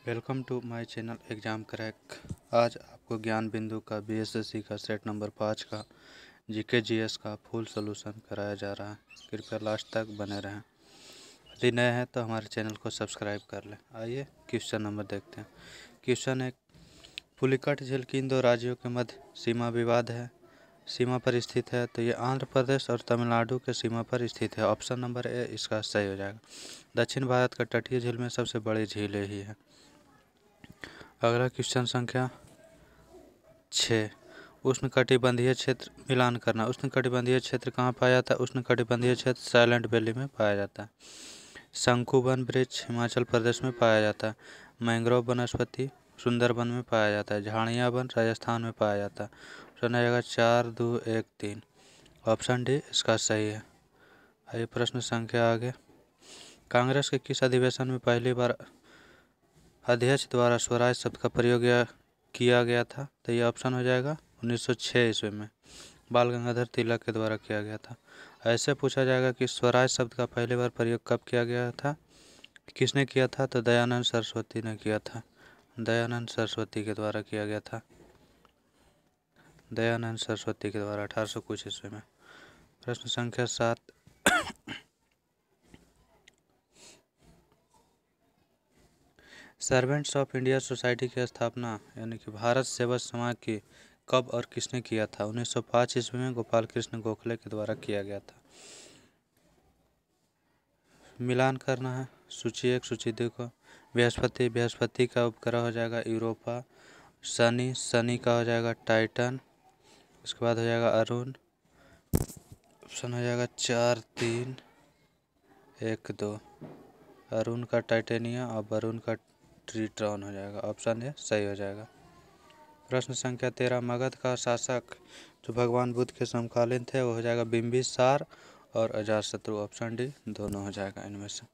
Welcome to my channel exam crack. आज आपको ज्ञान बिंदु का बीएसएससी का सेट नंबर 5 का जीके जीएस का फुल सॉल्यूशन कराया जा रहा है। कृपया लास्ट तक बने रहें। यदि नए हैं तो हमारे चैनल को सब्सक्राइब कर लें। आइए क्वेश्चन नंबर देखते हैं। क्वेश्चन 1, पुलिकट झील किन दो राज्यों के मध्य सीमा विवाद है, सीमा पर स्थित है? तो ये आंध्र प्रदेश और तमिलनाडु के सीमा पर स्थित है। ऑप्शन नंबर ए इसका सही हो जाएगा। दक्षिण भारत का तटीय झील में सबसे बड़ी झील ही है। अगला क्वेश्चन संख्या 6, उष्णकटिबंधीय क्षेत्र मिलान करना। उष्णकटिबंधीय क्षेत्र कहाँ पाया जाता है? उष्णकटिबंधीय क्षेत्र साइलेंट वैली में पाया जाता है। शंकुवन वृक्ष हिमाचल प्रदेश में पाया जाता है। मैंग्रोव वनस्पति सुंदरबन में पाया जाता है। झाड़ियाँ वन राजस्थान में पाया जाता है। ऑप्शन आ जाएगा 4, 2, 1, 3। ऑप्शन डी इसका सही है। आइए प्रश्न संख्या आगे। कांग्रेस के किस अधिवेशन में पहली बार अध्यक्ष द्वारा स्वराज शब्द का प्रयोग किया गया था? तो ये ऑप्शन हो जाएगा 1906 ईस्वी में बाल गंगाधर तिलक के द्वारा किया गया था। ऐसे पूछा जाएगा कि स्वराज शब्द का पहली बार प्रयोग कब किया गया था, किसने किया था? तो दयानंद सरस्वती ने किया था। दयानंद सरस्वती के द्वारा किया गया था। दयानंद सरस्वती के द्वारा 1800 कुछ ईस्वी में। प्रश्न संख्या 7, सर्वेंट्स ऑफ इंडिया सोसाइटी की स्थापना यानी कि भारत सेवा समाज की कब और किसने किया था? 1905 ईस्वी में गोपाल कृष्ण गोखले के द्वारा किया गया था। मिलान करना है सूची 1 सूची 2 को। बृहस्पति का उपग्रह हो जाएगा यूरोपा। शनि का हो जाएगा टाइटन। उसके बाद हो जाएगा अरुण। ऑप्शन हो जाएगा 4, 3, 1, 2। अरुण का टाइटेनिया और वरुण का ट्रिट्रॉन हो जाएगा। ऑप्शन ए सही हो जाएगा। प्रश्न संख्या 13, मगध का शासक जो भगवान बुद्ध के समकालीन थे वो हो जाएगा बिंबिसार और अजातशत्रु। ऑप्शन डी दोनों हो जाएगा इनमें से।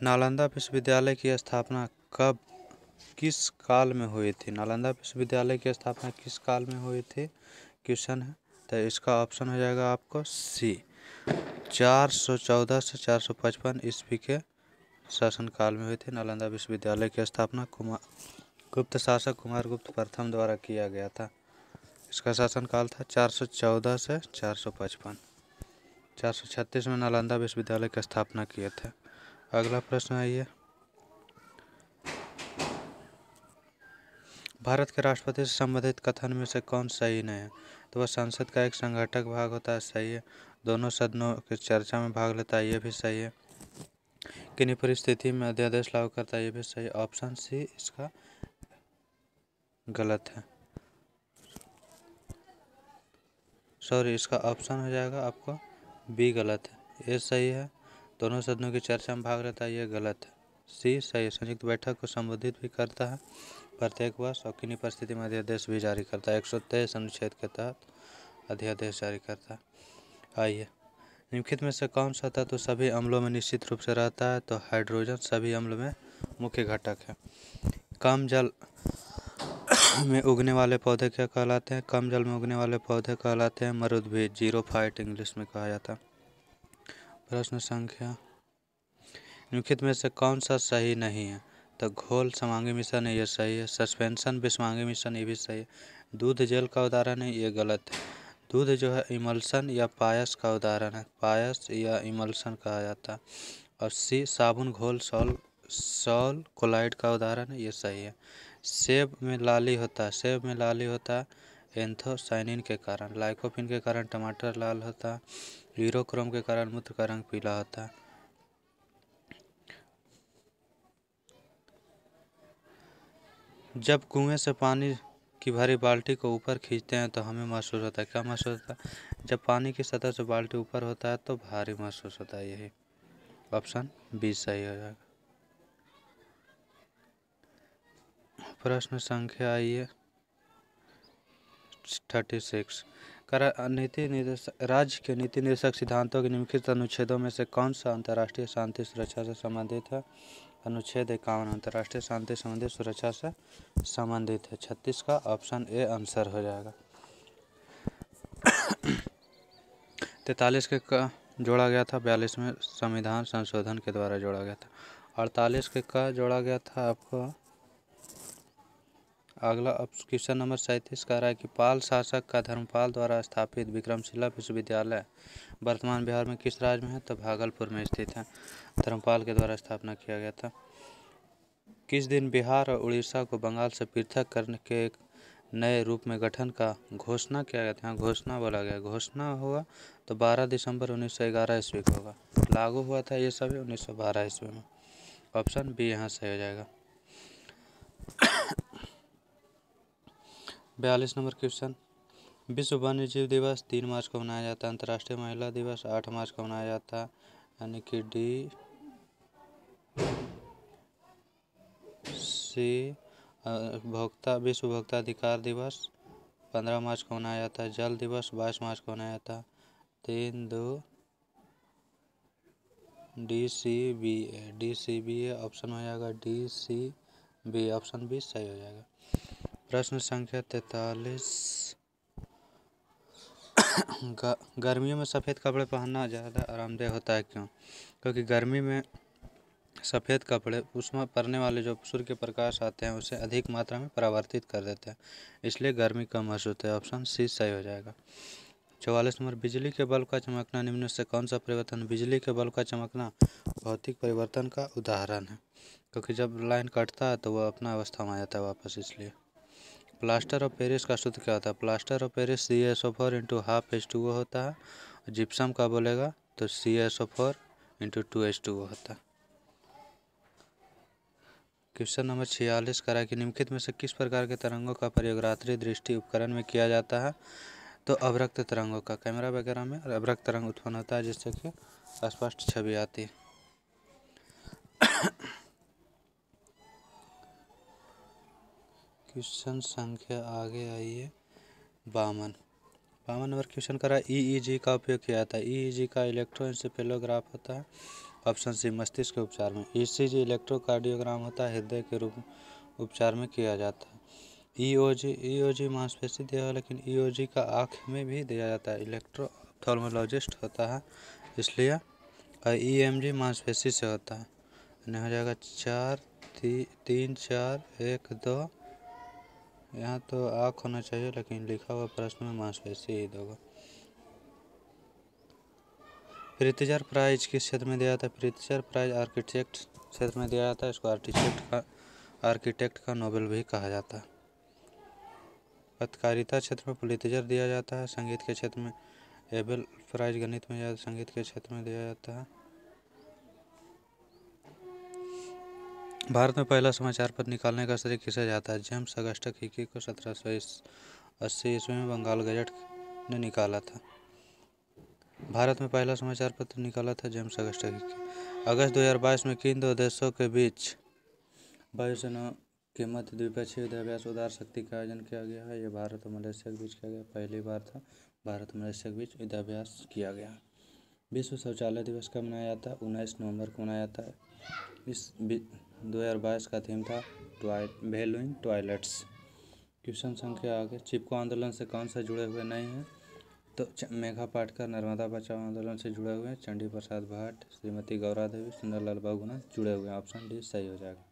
नालंदा विश्वविद्यालय की स्थापना कब किस काल में हुई थी? नालंदा विश्वविद्यालय की स्थापना किस काल में हुई थी क्वेश्चन है। तो इसका ऑप्शन हो जाएगा आपको सी, 414 से 455 ईस्वी के शासनकाल में हुई थी। नालंदा विश्वविद्यालय की स्थापना गुप्त शासक कुमारगुप्त प्रथम द्वारा किया गया था। इसका शासनकाल था 414 से 455। 436 में नालंदा विश्वविद्यालय की स्थापना किए थे। अगला प्रश्न आइए, भारत के राष्ट्रपति से संबंधित कथन में से कौन सही नहीं है? तो वह संसद का एक संघटक भाग होता है, सही है। दोनों सदनों की चर्चा में भाग लेता है, ये भी सही है। किन्हीं परिस्थिति में अध्यादेश लागू करता है, ये भी सही। ऑप्शन सी इसका गलत है। सॉरी, इसका ऑप्शन हो जाएगा आपको बी गलत है। ए सही है। दोनों सदनों की चर्चा में भाग लेता है, ये गलत है। सी सही है। संयुक्त बैठक को संबोधित भी करता है प्रत्येक वर्ष और किन्हीं परिस्थिति में अध्यादेश भी जारी करता है। 123 अनुच्छेद के तहत अध्यादेश जारी करता है। आइए, निम्नलिखित में से कौन सा तत्व सभी अम्लों में निश्चित रूप से रहता है? तो हाइड्रोजन सभी अम्ल में मुख्य घटक है। कम जल में उगने वाले पौधे क्या कहलाते हैं? कम जल में उगने वाले पौधे कहलाते हैं मरुद्भिद, जीरोफाइट इंग्लिश में कहा जाता है। प्रश्न संख्या, निम्नलिखित में से कौन सा सही नहीं है? तो घोल समांगी मिश्रण है, ये सही है। सस्पेंशन विषमांगी मिश्रण, ये भी सही है। दूध जेल का उदाहरण है, ये गलत है। दूध जो है इमल्सन या पायस का उदाहरण है, पायस या इमल्सन कहा जाता है। और सी साबुन घोल सॉल कोलाइड का उदाहरण है, ये सही है। सेब में लाली होता है, सेब में लाली होता है एंथोसाइनिन के कारण। लाइकोपिन के कारण टमाटर लाल होता है। यूरोक्रोम के कारण मूत्र का रंग पीला होता है। जब कुएं से पानी की भरी बाल्टी को ऊपर खींचते हैं तो हमें महसूस होता है, क्या महसूस होता है? जब पानी की सतह से बाल्टी ऊपर होता है तो भारी महसूस होता है, यही ऑप्शन बी सही हो जाएगा। प्रश्न संख्या आइए 36, राज्य के नीति निर्देशक सिद्धांतों के निम्नलिखित अनुच्छेदों में से कौन सा अंतर्राष्ट्रीय शांति सुरक्षा से संबंधित है? अनुच्छेद 51 अंतर्राष्ट्रीय शांति संबंधित सुरक्षा से संबंधित है। 36 का ऑप्शन ए आंसर हो जाएगा। 43 जोड़ा गया था? 42वें संविधान संशोधन के द्वारा जोड़ा गया था। 48 के का जोड़ा गया था आपको? अगला क्वेश्चन नंबर 37 कह रहा है कि पाल शासक का धर्मपाल द्वारा स्थापित विक्रमशिला विश्वविद्यालय वर्तमान बिहार में किस राज्य में है? तो भागलपुर में स्थित है। धर्मपाल के द्वारा स्थापना किया गया था। किस दिन बिहार और उड़ीसा को बंगाल से पृथक करने के एक नए रूप में गठन का घोषणा किया गया था? यहाँ घोषणा बोला गया। घोषणा होगा तो 12 दिसंबर 1911 ईस्वी को होगा। लागू हुआ था ये सभी 1912 ईस्वी में। ऑप्शन बी यहाँ सही हो जाएगा। 42 नंबर क्वेश्चन, विश्व वन्य जीव दिवस 3 मार्च को मनाया जाता है। अंतर्राष्ट्रीय महिला दिवस 8 मार्च को मनाया जाता है, यानी कि डी सी। विश्व उपभोक्ता अधिकार दिवस 15 मार्च को मनाया जाता है। जल दिवस 22 मार्च को मनाया जाता है। 3-2 DCBA ऑप्शन हो जाएगा DCB, ऑप्शन बी सही हो जाएगा। प्रश्न संख्या 43, गर्मियों में सफ़ेद कपड़े पहनना ज़्यादा आरामदेह होता है, क्यों? क्योंकि गर्मी में सफ़ेद कपड़े उसमें पड़ने वाले जो सूर्य के प्रकाश आते हैं उसे अधिक मात्रा में परावर्तित कर देते हैं, इसलिए गर्मी कम महसूस होता है। ऑप्शन सी सही हो जाएगा। 44 नंबर, बिजली के बल्ब का चमकना निम्न से कौन सा परिवर्तन? बिजली के बल्ब का चमकना भौतिक परिवर्तन का उदाहरण है, क्योंकि जब लाइन कटता है तो वह अपना अवस्था में आ जाता है वापस, इसलिए। प्लास्टर ऑफ पेरिस का सूत्र क्या होता है? Plaster of Paris CaSO4 × ½ H2O होता है। जिप्सम का बोलेगा तो CaSO4 × 2H2O होता है। क्वेश्चन नंबर 46 करा कि निम्नलिखित में से किस प्रकार के तरंगों का प्रयोग रात्रि दृष्टि उपकरण में किया जाता है? तो अवरक्त तरंगों का। कैमरा वगैरह में अवरक्त तरंग उत्पन्न होता है, जिससे कि स्पष्ट छवि आती है। क्वेश्चन संख्या आगे आइए 52 नंबर क्वेश्चन करा EEG का उपयोग किया जाता है। EEG का इलेक्ट्रोएन्सेफेलोग्राफ होता है। ऑप्शन सी मस्तिष्क के उपचार में। ECG इलेक्ट्रोकार्डियोग्राम होता है, हृदय के रूप उपचार में किया जाता है। EOG मांसपेशी दिया है, लेकिन EOG का आँख में भी दिया जाता है। इलेक्ट्रोऑप्थेल्मोलॉजिस्ट होता है, इसलिए EMG मांसपेशी से होता है। नहीं हो जाएगा 3, 4, 1, 2। यहाँ तो आँख होना चाहिए, लेकिन लिखा हुआ प्रश्न में मांसपेशी ही होगा। प्रित्जर प्राइज किस क्षेत्र में दिया जाता है? प्रित्जर प्राइज आर्किटेक्ट क्षेत्र में दिया जाता है। इसको आर्किटेक्ट का नोबेल भी कहा जाता है। पत्रकारिता क्षेत्र में पुलित्जर दिया जाता है। संगीत के क्षेत्र में एबेल प्राइज, गणित में संगीत के क्षेत्र में दिया जाता है। भारत में पहला समाचार पत्र निकालने का श्रेय किसे जाता है? जेम्स अगस्टस हिकी को 1780 ईस्वी में बंगाल गजट ने निकाला था। भारत में पहला समाचार पत्र निकाला था जेम्स अगस्टस हिकी। अगस्त 2022 में किन दो देशों के बीच वायुसेना के मध्य द्विपक्षीय युद्धाभ्यास उदार शक्ति का आयोजन किया गया है? यह भारत और मलेशिया के बीच किया गया। पहली बार था भारत और मलेशिया के बीच युद्धाभ्यास किया गया। विश्व शौचालय दिवस कब मनाया जाता है? 19 नवंबर को मनाया जाता है। इस 2022 का थीम था वैल्यूइंग टॉयलेट्स। क्वेश्चन संख्या आगे, चिपको आंदोलन से कौन सा जुड़े हुए नहीं हैं? तो मेघा पाटकर नर्मदा बचाओ आंदोलन से जुड़े हुए हैं। चंडी प्रसाद भाट, श्रीमती गौरा देवी, सुंदरलाल बहुगुणा जुड़े हुए हैं। ऑप्शन डी सही हो जाएगा।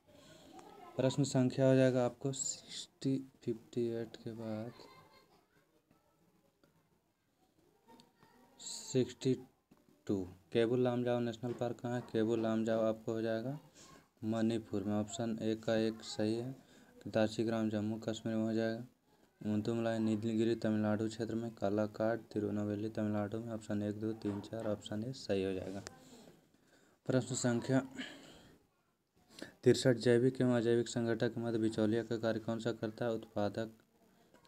प्रश्न संख्या हो जाएगा आपको 58 के बाद 62। केबुल लामजाओ नेशनल पार्क कहाँ है? केबुल लामजाओ आपको हो जाएगा मणिपुर में। ऑप्शन ए का 1 सही है। दार्चीग्राम जम्मू कश्मीर में हो जाएगा। मुंतुमलाई नीलगिरी तमिलनाडु क्षेत्र में। कालाकाड तिरुनेलवेली तमिलनाडु में। ऑप्शन 1, 2, 3, 4 ऑप्शन ए सही हो जाएगा। प्रश्न संख्या 63, जैविक एवं अजैविक संगठक के मध्य बिचौलिया का कार्य कौन सा करता है? उत्पादक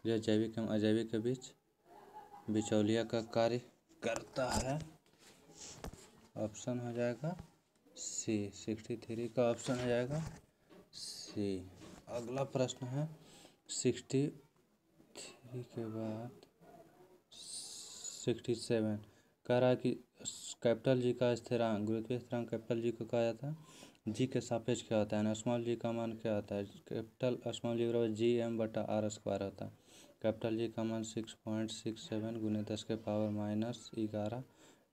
या जैविक एवं अजैविक के बीच बिचौलिया का कार्य करता है। ऑप्शन हो जाएगा सी। 63 का ऑप्शन हो जाएगा सी। अगला प्रश्न है 63 के बाद 67 कह रहा है कि कैपिटल जी का स्थिरांक, गुरुत्वीय स्थिरांक कैपिटल जी को कहा जाता है। जी के सापेक्ष क्या होता है? स्मॉल जी का मान क्या होता है? कैपिटल स्मॉल जी बराबर GM/R² होता है। कैपिटल जी का मान 6.67 × 10⁻⁻11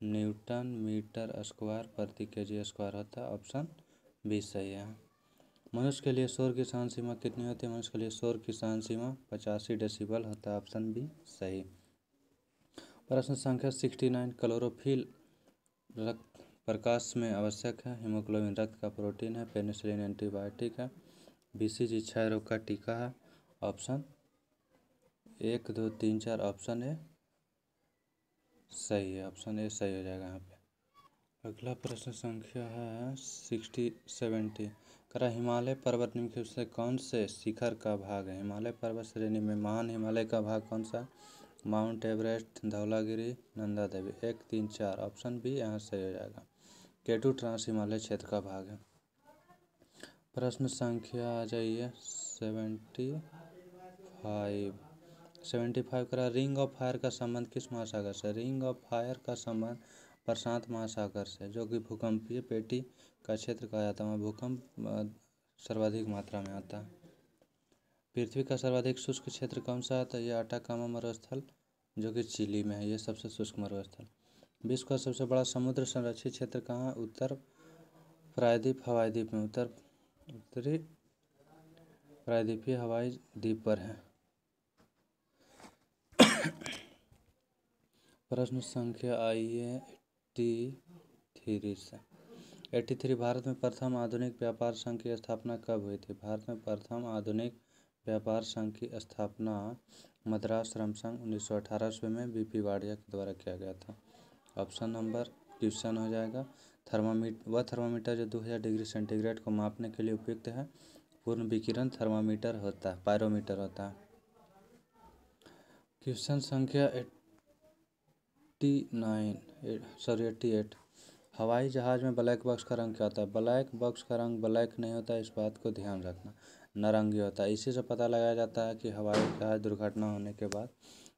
न्यूटन मीटर स्क्वायर प्रति केजी स्क्वायर होता है। ऑप्शन बी सही है। मनुष्य के लिए शोर की सहन सीमा कितनी होती है? मनुष्य के लिए शोर की सहन सीमा 85 डेसिबल होता है। ऑप्शन बी सही। प्रश्न संख्या 69 क्लोरोफिल रक्त प्रकाश में आवश्यक है। हीमोग्लोबिन रक्त का प्रोटीन है। पेनिसिलिन एंटीबायोटिक है। बीसीजी क्षय रोग का टीका है। ऑप्शन 1 2 3 4 ऑप्शन ए सही है। ऑप्शन ए सही हो जाएगा यहाँ पे। अगला प्रश्न संख्या है 70 करा हिमालय पर्वत निम्नलिखित से कौन से शिखर का भाग है? हिमालय पर्वत श्रेणी में महान हिमालय का भाग कौन सा? Mount Everest, Dhaulagiri, Nanda Devi. 1 3 4 option B यहाँ सही हो जाएगा। केटू ट्रांस हिमालय क्षेत्र का भाग है। प्रश्न संख्या आ जाइए 75 करा रिंग ऑफ फायर का संबंध किस महासागर से? रिंग ऑफ फायर का संबंध प्रशांत महासागर से, जो कि भूकंपीय पेटी का क्षेत्र कहा जाता है। वहाँ भूकंप सर्वाधिक मात्रा में आता है। पृथ्वी का सर्वाधिक शुष्क क्षेत्र कौन सा है? ये अटाकामा मरुस्थल, जो कि चिली में है। ये सबसे शुष्क मरुस्थल। विश्व का सबसे बड़ा समुद्र संरक्षित क्षेत्र कहाँ है? उत्तर प्रायद्वीप हवाई द्वीप में। उत्तरी प्रायद्वीपीय हवाई द्वीप पर है। प्रश्न संख्या आइए 83 भारत में प्रथम आधुनिक व्यापार संघ की स्थापना कब हुई थी? भारत में प्रथम आधुनिक व्यापार संघ की स्थापना मद्रास श्रम संघ 1918 में बीपी वाडिया के द्वारा किया गया था। ऑप्शन नंबर क्वेश्चन हो जाएगा। वह थर्मामीटर जो 2000 डिग्री सेंटीग्रेड को मापने के लिए उपयुक्त है। पूर्ण विकिरण थर्मामीटर होता है, पायरोमीटर होता है। क्वेश्चन संख्या 88 हवाई जहाज में ब्लैक बॉक्स का रंग क्या होता है? ब्लैक बॉक्स का रंग ब्लैक नहीं होता है, इस बात को ध्यान रखना। नारंगी होता है। इसी से पता लगाया जाता है कि हवाई जहाज दुर्घटना होने के बाद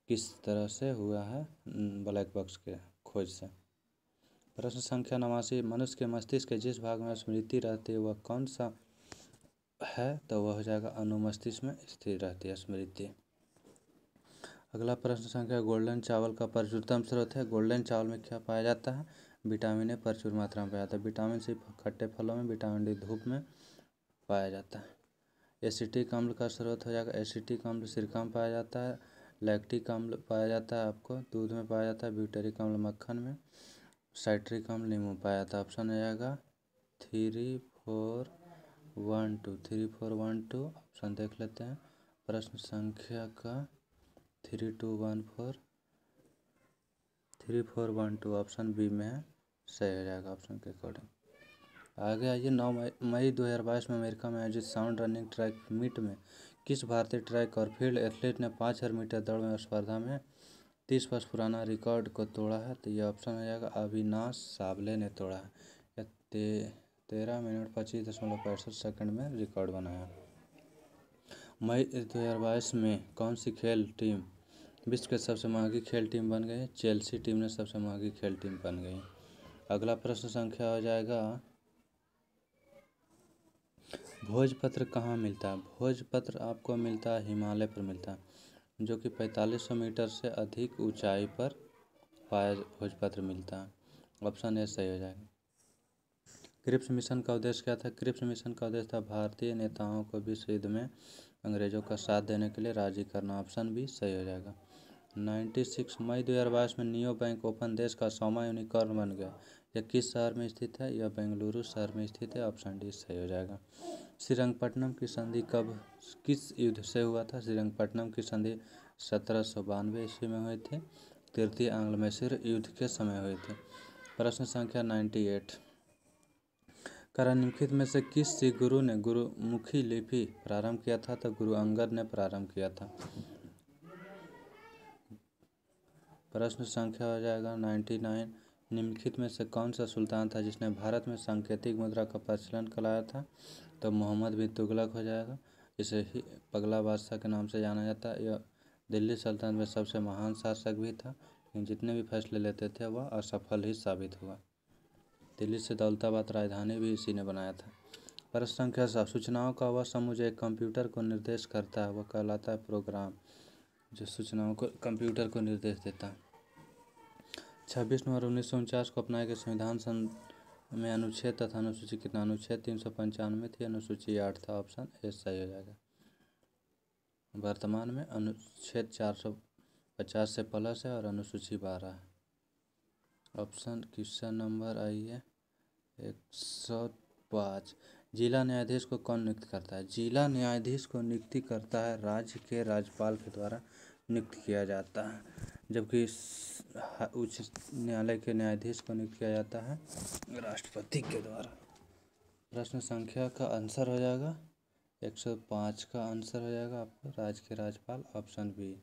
किस तरह से हुआ है, ब्लैक बॉक्स के खोज से। प्रश्न संख्या 89 मनुष्य के मस्तिष्क के जिस भाग में स्मृति रहती है वह कौन सा है? तो वह हो जाएगा अनुमस्तिष्क में स्थिर रहती है स्मृति। अगला प्रश्न संख्या गोल्डन चावल का प्रचुरतम स्रोत है। गोल्डन चावल में क्या पाया जाता है? विटामिन ए प्रचुर मात्रा में पाया जाता है। विटामिन सी खट्टे फलों में, विटामिन डी धूप में पाया जाता है। एसिटिक अम्ल का स्रोत हो जाएगा। एसिटिक अम्ल सिरका में पाया जाता है। लैक्टिक अम्ल पाया जाता है आपको दूध में पाया जाता है। ब्यूटेरिक अम्ल मक्खन में। साइट्रिक अम्ल नींबू में पाया जाता है। ऑप्शन हो जाएगा 3 4 1 2 3 4 1 2 ऑप्शन देख लेते हैं। प्रश्न संख्या का 3 2 1 4 3 4 1 2 ऑप्शन बी में है, सही हो जाएगा ऑप्शन के अकॉर्डिंग। आगे आइए 9 मई 2022 में अमेरिका में आयोजित साउंड रनिंग ट्रैक मीट में किस भारतीय ट्रैक और फील्ड एथलीट ने 5000 मीटर दौड़ में स्पर्धा में 30 वर्ष पुराना रिकॉर्ड को तोड़ा है? तो ये ऑप्शन हो जाएगा अविनाश सावले ने तोड़ा है। यह 13 मिनट 25.65 सेकंड में रिकॉर्ड बनाया। मई 2022 में कौन सी खेल टीम विश्व की सबसे महंगी खेल टीम बन गई? चेल्सी टीम ने सबसे महंगी खेल टीम बन गई। अगला प्रश्न संख्या हो जाएगा भोजपत्र कहाँ मिलता है? भोजपत्र आपको मिलता है हिमालय पर मिलता है, जो कि 4500 मीटर से अधिक ऊंचाई पर पाया भोजपत्र मिलता है। ऑप्शन ए सही हो जाएगा। क्रिप्स मिशन का उद्देश्य क्या था? क्रिप्स मिशन का उद्देश्य था भारतीय नेताओं को विश्व युद्ध में अंग्रेजों का साथ देने के लिए राजी करना। ऑप्शन बी सही हो जाएगा। 96 मई 2022 में नियो बैंक ओपन देश का 100वां यूनिकॉर्न बन गया। यह किस शहर में स्थित है? यह बेंगलुरु शहर में स्थित है। ऑप्शन डी सही हो जाएगा। श्रीरंगपट्टनम की संधि कब किस युद्ध से हुआ था? श्रीरंगपट्टनम की संधि 1792 ईस्वी में हुई थी। तृतीय आंग्ल मैसूर युद्ध के समय हुई थी। प्रश्न संख्या 98 करा निम्नलिखित में से किस सिख गुरु ने गुरुमुखी लिपि प्रारंभ किया था? तो गुरु अंगद ने प्रारंभ किया था। प्रश्न संख्या हो जाएगा 99 निम्नलिखित में से कौन सा सुल्तान था जिसने भारत में सांकेतिक मुद्रा का प्रचलन कराया था? तो मोहम्मद बिन तुगलक हो जाएगा। इसे ही पगला बादशाह के नाम से जाना जाता है। यह दिल्ली सल्तनत में सबसे महान शासक भी था, लेकिन जितने भी फैसले लेते थे वह असफल ही साबित हुआ। दिल्ली से दौलताबाद राजधानी भी इसी ने बनाया था। प्रश्न संख्या 7 सूचनाओं का वह समूह जो एक कंप्यूटर को निर्देश करता है वह कहलाता है प्रोग्राम, जो सूचनाओं को कंप्यूटर को निर्देश देता है। 26 नवंबर 1949 को अपनाए गए संविधान में अनुच्छेद तथा अनुसूची कितना? अनुच्छेद 395 थी, अनुसूची 8 था। ऑप्शन ए सही हो जाएगा। वर्तमान में अनुच्छेद 450 से प्लस है और अनुसूची 12 है। ऑप्शन क्वेश्चन नंबर आइए 105। जिला न्यायाधीश को कौन नियुक्त करता है? जिला न्यायाधीश को नियुक्ति करता है राज्य के राज्यपाल के द्वारा नियुक्त किया जाता है, जबकि उच्च न्यायालय के न्यायाधीश को नियुक्त किया जाता है राष्ट्रपति के द्वारा। प्रश्न संख्या का आंसर हो जाएगा 105 का आंसर हो जाएगा आपको राज्य के राज्यपाल, ऑप्शन बी।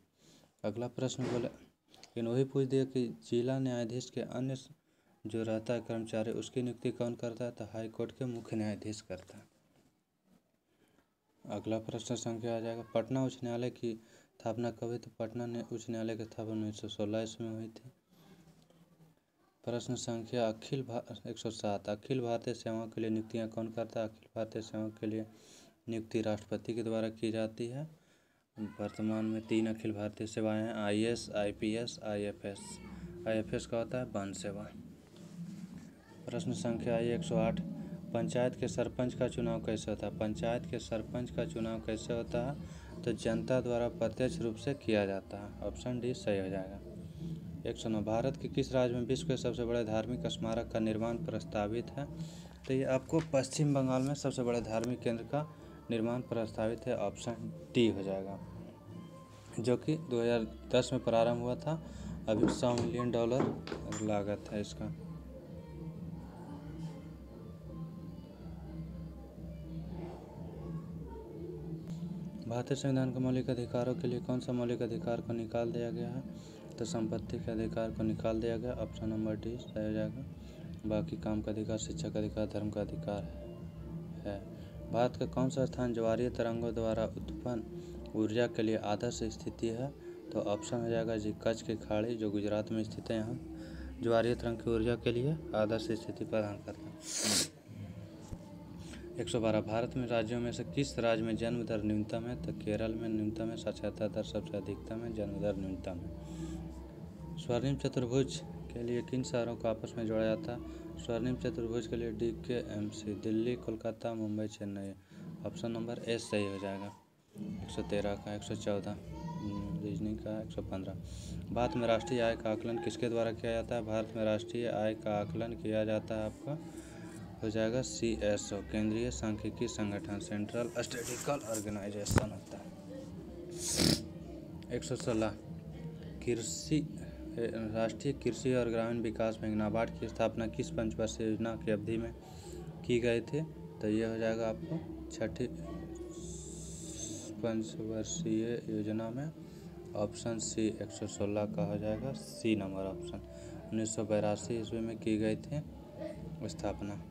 अगला प्रश्न बोले लेकिन वही पूछ दिया कि जिला न्यायाधीश के अन्य जो रहता है कर्मचारी उसकी नियुक्ति कौन करता है? तो हाई कोर्ट के मुख्य न्यायाधीश करता है। अगला प्रश्न संख्या आ जाएगा पटना उच्च न्यायालय की स्थापना कब हुई? तो पटना उच्च न्यायालय की स्थापना 1916 ईस्वी में हुई थी। प्रश्न संख्या 107। अखिल भारतीय सेवाओं के लिए नियुक्तियां कौन करता है? अखिल भारतीय सेवाओं के लिए नियुक्ति राष्ट्रपति के द्वारा की जाती है। वर्तमान में 3 अखिल भारतीय सेवाएं हैं, IAS, IPS, IFS। IFS का होता है वन सेवा। प्रश्न संख्या आई 108। पंचायत के सरपंच का चुनाव कैसे होता है? पंचायत के सरपंच का चुनाव कैसे होता है? तो जनता द्वारा प्रत्यक्ष रूप से किया जाता है। ऑप्शन डी सही हो जाएगा। 109। भारत के किस राज्य में विश्व के सबसे बड़े धार्मिक स्मारक का निर्माण प्रस्तावित है? तो ये आपको पश्चिम बंगाल में सबसे बड़े धार्मिक केंद्र का निर्माण प्रस्तावित है। ऑप्शन डी हो जाएगा, जो कि 2010 में प्रारंभ हुआ था। अभी $100 मिलियन लागत है इसका। भारतीय संविधान के मौलिक अधिकारों के लिए कौन सा मौलिक अधिकार को निकाल दिया गया है? तो संपत्ति के अधिकार को निकाल दिया गया। ऑप्शन नंबर डी सही हो जाएगा। बाकी काम का अधिकार, शिक्षा का अधिकार, धर्म का अधिकार है। भारत का कौन सा स्थान ज्वारीय तरंगों द्वारा उत्पन्न ऊर्जा के लिए आदर्श स्थिति है? तो ऑप्शन हो जाएगा जी कच्छ की खाड़ी, जो गुजरात में स्थित है। यहाँ ज्वारीय तरंग की ऊर्जा के लिए आदर्श स्थिति प्रदान करता है। 112। भारत में राज्यों में से किस राज्य में जन्म दर न्यूनतम है? तो केरल में न्यूनतम है। साक्षरता दर सबसे अधिकतम है, जन्म दर न्यूनतम है। स्वर्णिम चतुर्भुज के लिए किन शहरों को आपस में जोड़ा जाता है? स्वर्णिम चतुर्भुज के लिए DKMC, Delhi, Kolkata, Mumbai, Chennai. Option number A सही हो जाएगा। 113 का 114 रीजनिंग का 115। भारत में राष्ट्रीय आय का आकलन किसके द्वारा किया जाता है? भारत में राष्ट्रीय आय का आकलन किया जाता है आपका हो जाएगा CSO, केंद्रीय सांख्यिकी संगठन, सेंट्रल स्टैटिस्टिकल ऑर्गेनाइजेशन होता है। 116। राष्ट्रीय कृषि और ग्रामीण विकास बैंक नाबार्ड की स्थापना किस पंचवर्षीय योजना की अवधि में की गई थी? तो ये हो जाएगा आपको 6ठी पंचवर्षीय योजना में। ऑप्शन सी 116 का हो जाएगा, सी नंबर ऑप्शन। 1982 ईस्वी में की गई थी स्थापना।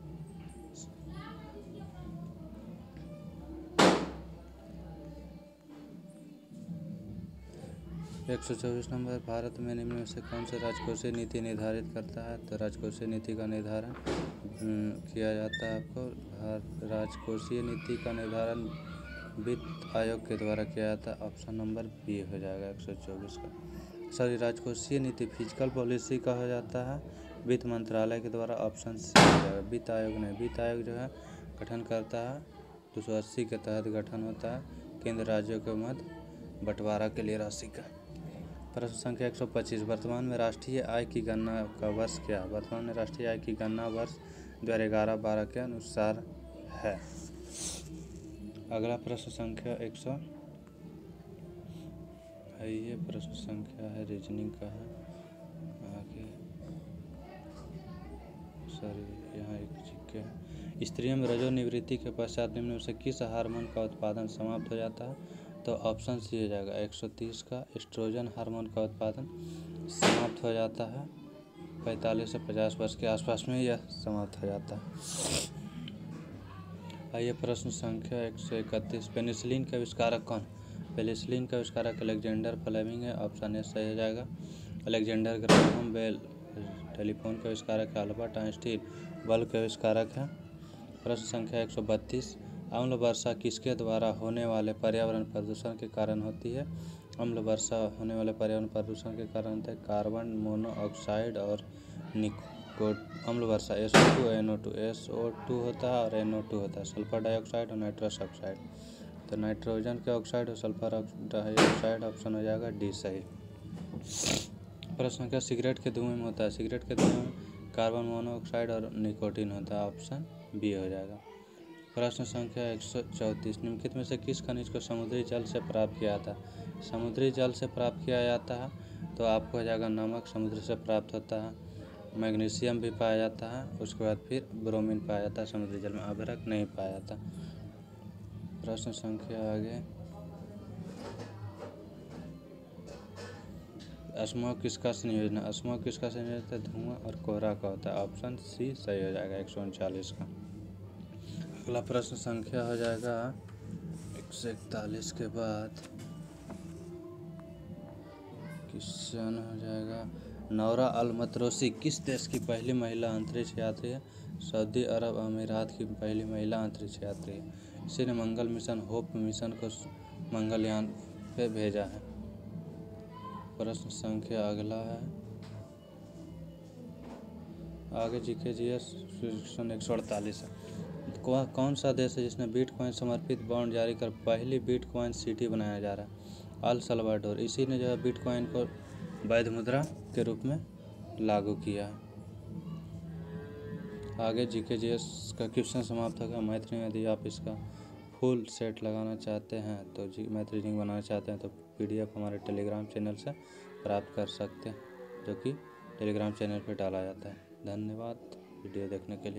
124 नंबर। भारत में निम्न में से कौन सा राजकोषीय नीति निर्धारित करता है? तो राजकोषीय नीति का निर्धारण किया जाता है आपको। राजकोषीय नीति का निर्धारण वित्त आयोग के द्वारा किया जाता है। ऑप्शन नंबर बी हो जाएगा 124 का। राजकोषीय नीति फिजिकल पॉलिसी का हो जाता है वित्त मंत्रालय के द्वारा। ऑप्शन सी हो जाएगा। वित्त आयोग नहीं, वित्त आयोग जो है गठन करता है 280 के तहत गठन होता है केंद्र राज्यों के मध्य बंटवारा के लिए राशि का। प्रश्न संख्या 125। वर्तमान में राष्ट्रीय आय की गणना का वर्ष क्या है? वर्तमान में राष्ट्रीय आय की गणना वर्ष 2011-12 के अनुसार है। अगला प्रश्न संख्या 100 है, ये प्रश्न संख्या है रीजनिंग का है। आगे यहाँ एक जिक्के है। स्त्रियों में रजोनिवृत्ति के पश्चात निम्न में से किस हार्मोन का उत्पादन समाप्त हो जाता है? तो ऑप्शन सी हो जाएगा 130 का। एस्ट्रोजन हार्मोन का उत्पादन समाप्त हो जाता है 45 से 50 वर्ष के आसपास में यह समाप्त हो जाता है। आइए प्रश्न संख्या 131। पेनिसिलिन का आविष्कारक कौन? पेनिसिलिन का आविष्कारक अलेक्जेंडर फ्लेमिंग है। ऑप्शन ए सही हो जाएगा। Alexander Graham bell. टेलीफोन का आविष्कारक अल्बर्ट आइंस्टीन। बल्ब के आविष्कारक हैं। प्रश्न संख्या 132। अम्ल वर्षा किसके द्वारा होने वाले पर्यावरण प्रदूषण के कारण होती है? अम्ल वर्षा होने वाले पर्यावरण प्रदूषण के कारण होता है कार्बन मोनोऑक्साइड और अम्ल वर्षा SO2 NO2 SO2 होता है और NO2 होता है, सल्फर डाइऑक्साइड और नाइट्रस ऑक्साइड। तो नाइट्रोजन के ऑक्साइड और सल्फर डाइऑक्साइड ऑप्शन हो जाएगा डी सही। प्रश्न संख्या सिगरेट के धुएं में होता है, सिगरेट के धुएं में कार्बन मोनोऑक्साइड और निकोटीन होता है, ऑप्शन बी हो जाएगा। प्रश्न संख्या 134 निम्नलिखित में से किस खनिज को समुद्री जल से प्राप्त किया जाता है? समुद्री जल से प्राप्त किया जाता है तो आपको हो जाएगा नमक समुद्र से प्राप्त होता है, मैग्नीशियम भी पाया जाता है, उसके बाद फिर ब्रोमीन पाया जाता है समुद्री जल में, अभ्रक नहीं पाया जाता। प्रश्न संख्या आगे, स्मॉग किसका संयोजन है? स्मॉग किसका संयोजन है? धुआं और कोहरा का होता है, ऑप्शन सी सही हो जाएगा 139 का। अगला प्रश्न संख्या हो जाएगा 141 के बाद क्वेश्चन हो जाएगा नौरा अल मतरोसी किस देश की पहली महिला अंतरिक्ष यात्री है? सऊदी अरब अमीरात की पहली महिला अंतरिक्ष यात्री है। इसी ने मंगल मिशन होप मिशन को मंगलयान पे भेजा है। प्रश्न संख्या अगला है आगे जीके जीएस 148 है। कौन सा देश है जिसने बिटकॉइन समर्पित बॉन्ड जारी कर पहली बिटकॉइन सिटी बनाया जा रहा है? El Salvador. इसी ने जो है बिटकॉइन को वैध मुद्रा के रूप में लागू किया है। आगे जीके जीएस का क्वेश्चन समाप्त होगा। मैत्री में यदि आप इसका फुल सेट लगाना चाहते हैं तो मैत्री रिंग बनाना चाहते हैं तो PDF हमारे टेलीग्राम चैनल से प्राप्त कर सकते हैं, जो कि टेलीग्राम चैनल पर डाला जाता है। धन्यवाद वीडियो देखने के लिए।